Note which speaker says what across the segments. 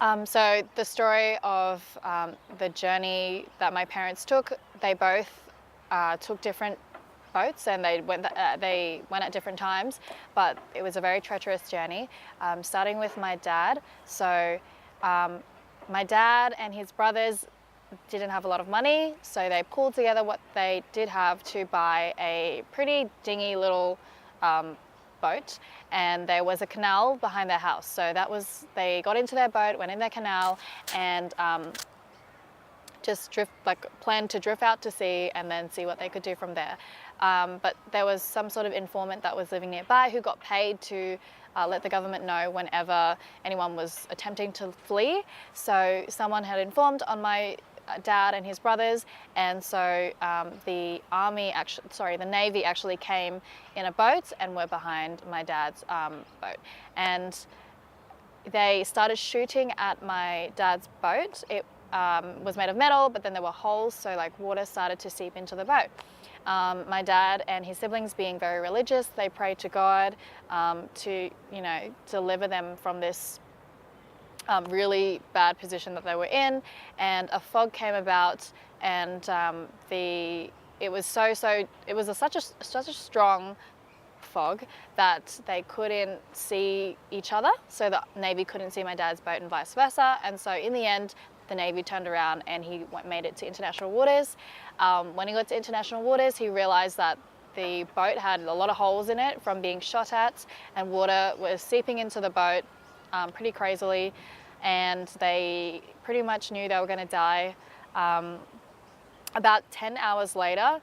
Speaker 1: So the story of the journey that my parents took, they both took different boats and they went at different times, but it was a very treacherous journey, starting with my dad. So my dad and his brothers didn't have a lot of money, so they pulled together what they did have to buy a pretty dingy little boat, and there was a canal behind their house. So they got into their boat, went in their canal, and just planned to drift out to sea and then see what they could do from there. But there was some sort of informant that was living nearby who got paid to let the government know whenever anyone was attempting to flee. So someone had informed on my dad and his brothers, and so the Navy actually came in a boat and were behind my dad's boat, and they started shooting at my dad's boat. It was made of metal, but then there were holes, so like water started to seep into the boat. My dad and his siblings, being very religious, they prayed to God to, deliver them from this really bad position that they were in. And a fog came about, and it was such a strong fog that they couldn't see each other. So the Navy couldn't see my dad's boat and vice versa. And so in the end, the Navy turned around and he made it to international waters. When he got to international waters, he realized that the boat had a lot of holes in it from being shot at, and water was seeping into the boat pretty crazily, and they pretty much knew they were going to die. About 10 hours later,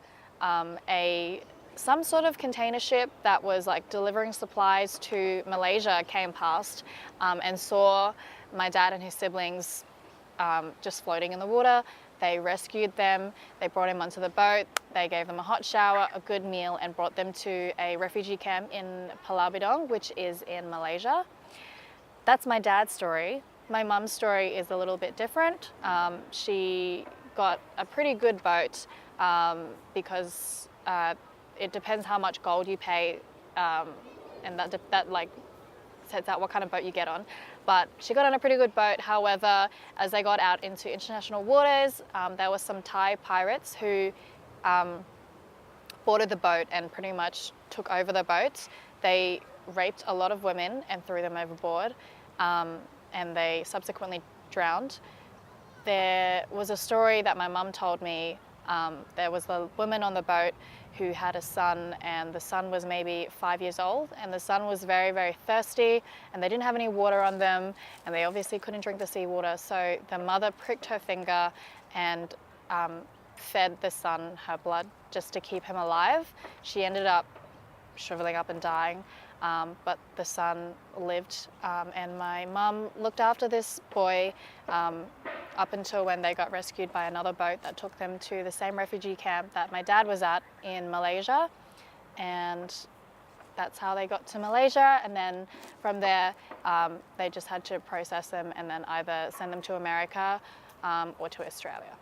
Speaker 1: some sort of container ship that was like delivering supplies to Malaysia came past and saw my dad and his siblings just floating in the water. They rescued them, they brought him onto the boat, they gave them a hot shower, a good meal, and brought them to a refugee camp in Pulau Bidong, which is in Malaysia. That's my dad's story. My mum's story is a little bit different. She got a pretty good boat because it depends how much gold you pay, and that like sets out what kind of boat you get on. But she got on a pretty good boat. However, as they got out into international waters, there were some Thai pirates who boarded the boat and pretty much took over the boat. They raped a lot of women and threw them overboard, and they subsequently drowned. There was a story that my mum told me. There was a woman on the boat who had a son, and the son was maybe 5 years old, and the son was very, very thirsty, and they didn't have any water on them, and they obviously couldn't drink the seawater. So the mother pricked her finger and fed the son her blood just to keep him alive. She ended up shriveling up and dying, but the son lived, and my mum looked after this boy up until when they got rescued by another boat that took them to the same refugee camp that my dad was at in Malaysia. And that's how they got to Malaysia, and then from there they just had to process them and then either send them to America or to Australia.